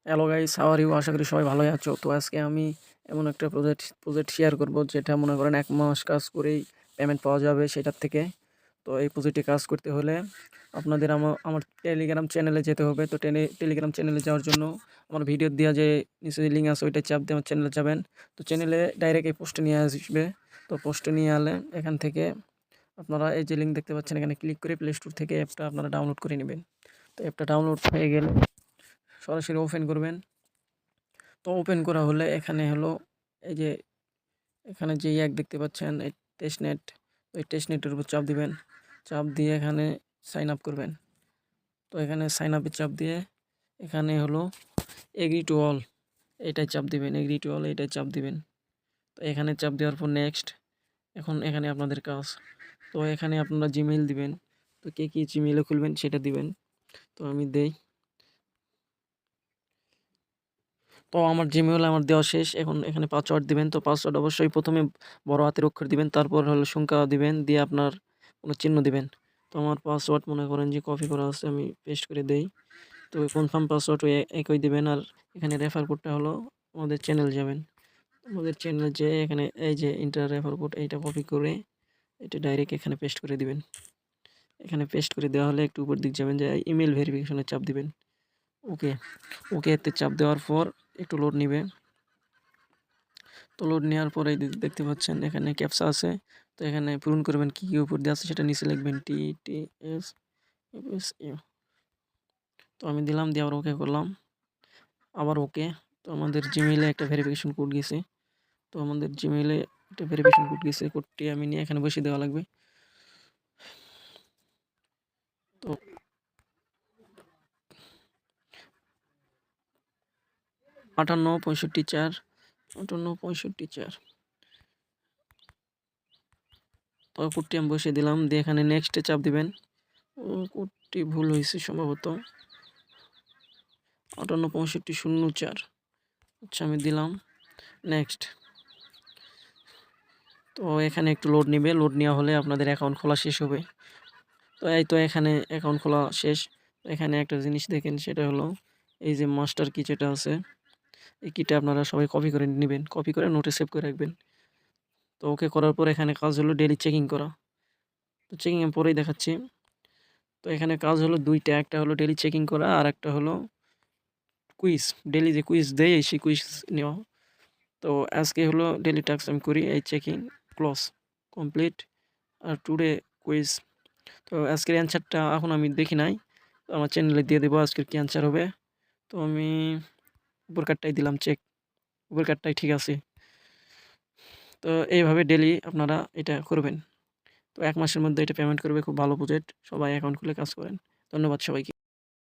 Hello guys, how are you? আশা করি সবাই ভালোই আছো। তো আজকে আমি এমন একটা প্রজেক্ট শেয়ার করব, যেটা মনে করেন 1 মাস কাজ করেই পেমেন্ট পাওয়া যাবে সেটার থেকে। তো এই প্রজেক্টে কাজ করতে হলে আপনাদের আমার টেলিগ্রাম চ্যানেলে যেতে হবে। তো টেলিগ্রাম চ্যানেলে যাওয়ার জন্য আমার ভিডিও দেওয়া যে নিচে লিঙ্ক আছে ওইটা চাপ দিয়ে আমার চ্যানেলে যাবেন। তো চ্যানেলে ডাইরেক্ট এই পোস্টে নিয়ে আসবে। তো পোস্টে নিয়ে আলে এখান থেকে আপনারা এই যে লিঙ্ক দেখতে পাচ্ছেন, এখানে ক্লিক করে প্লে স্টোর থেকে অ্যাপটা আপনারা ডাউনলোড করে নেবেন। তো অ্যাপটা ডাউনলোড হয়ে গেলে সরাসরি ওপেন করবেন। তো ওপেন করা হলে এখানে হলো এই যে এখানে যে দেখতে পাচ্ছেন এই টেস্টনেট, ওই টেস্টনেটের উপর চাপ দিবেন। চাপ দিয়ে এখানে সাইন আপ করবেন। তো এখানে সাইন আপে চাপ দিয়ে এখানে হলো এগ্রি টু অল এটাই চাপ দিবেন, এগ্রি টু অল এটাই চাপ দিবেন। তো এখানে চাপ দেওয়ার পর নেক্সট। এখন এখানে আপনাদের কাজ। তো এখানে আপনারা জিমেইল দিবেন। তো কে কী জিমেইলে খুলবেন সেটা দিবেন। তো আমি দেই। তো আমার জিমেইল আমার দেওয়া শেষ। এখন এখানে পাসওয়ার্ড দিবেন। তো পাসওয়ার্ড অবশ্যই প্রথমে বড় হাতের অক্ষর দিবেন, তারপর হলো সংখ্যা দিবেন, দিয়ে আপনার কোনো চিহ্ন দিবেন। তো আমার পাসওয়ার্ড মনে করেন যে কপি করা আছে, আমি পেস্ট করে দেই। তো কনফার্ম পাসওয়ার্ড একই দিবেন। আর এখানে রেফার কোডটা হলো আমাদের চ্যানেল যাবেন। আমাদের চ্যানেলে যেয়ে এখানে এই যে ইন্টার রেফার কোড এইটা কপি করে এটা ডাইরেক্ট এখানে পেস্ট করে দিবেন। এখানে পেস্ট করে দেওয়া হলে একটু উপর দিক যাবেন, যে ইমেল ভেরিফিকেশনে চাপ দিবেন। ওকে, ওকে এতে চাপ দেওয়ার পর একটু লোড নিবে। তো লোড নেওয়ার পরে দেখতে পাচ্ছেন এখানে ক্যাপচা আছে। তো এখানে পূরণ করবেন, কী কী উপর দিয়ে আছে সেটা নিচে লিখবেন TTS তো আমি দিলাম, দিয়ে আবার ওকে করলাম, আবার ওকে। তো আমাদের জিমেইলে একটা ভেরিফিকেশন কোড গেছে। তো আমাদের জিমেইলে একটা ভেরিফিকেশন কোড গেছে, কোডটি আমি নিয়ে এখানে বসিয়ে দেওয়া লাগবে। তো 5865 4 5865 4। তো কোডটি আমি বসিয়ে দিলাম, দিয়ে এখানে নেক্সটে চাপ দিবেন। কোডটি ভুল হয়েছে সম্ভবত, 5865 0 4। আচ্ছা, আমি দিলাম নেক্সট। তো এখানে একটু লোড নিবে, লোড নেওয়া হলে আপনাদের অ্যাকাউন্ট খোলা শেষ হবে। তো এই তো এখানে অ্যাকাউন্ট খোলা শেষ। এখানে একটা জিনিস দেখেন, সেটা হলো এই যে মাস্টার কি যেটা আছে, এই কিটা আপনারা সবাই কপি করে নেবেন, কপি করে নোটে সেভ করে রাখবেন। তো ওকে করার পর এখানে কাজ হলো ডেইলি চেকিং করা। তো চেকিং আমি পরেই দেখাচ্ছি। তো এখানে কাজ হলো দুইটা, একটা হলো ডেইলি চেকিং করা, আর একটা হলো কুইজ। ডেইলি যে কুইজ দেয় সেই কুইজ নেওয়া। তো আজকে হলো ডেইলি টাস্ক আমি করি, এই চেকিং ক্লোজ কমপ্লিট আর টুডে কুইজ। তো আজকের অ্যান্সারটা এখন আমি দেখি নাই, তো আমার চ্যানেলে দিয়ে দেবো আজকের কী অ্যান্সার হবে। তো আমি উপর কার্ডটাই দিলাম চেক, উপর কার্ডটাই ঠিক আছে। তো এইভাবে ডেইলি আপনারা এটা করবেন। তো 1 মাসের মধ্যে এটা পেমেন্ট করবে। খুব ভালো প্রজেক্ট, সবাই অ্যাকাউন্ট খুলে কাজ করেন। ধন্যবাদ সবাইকে।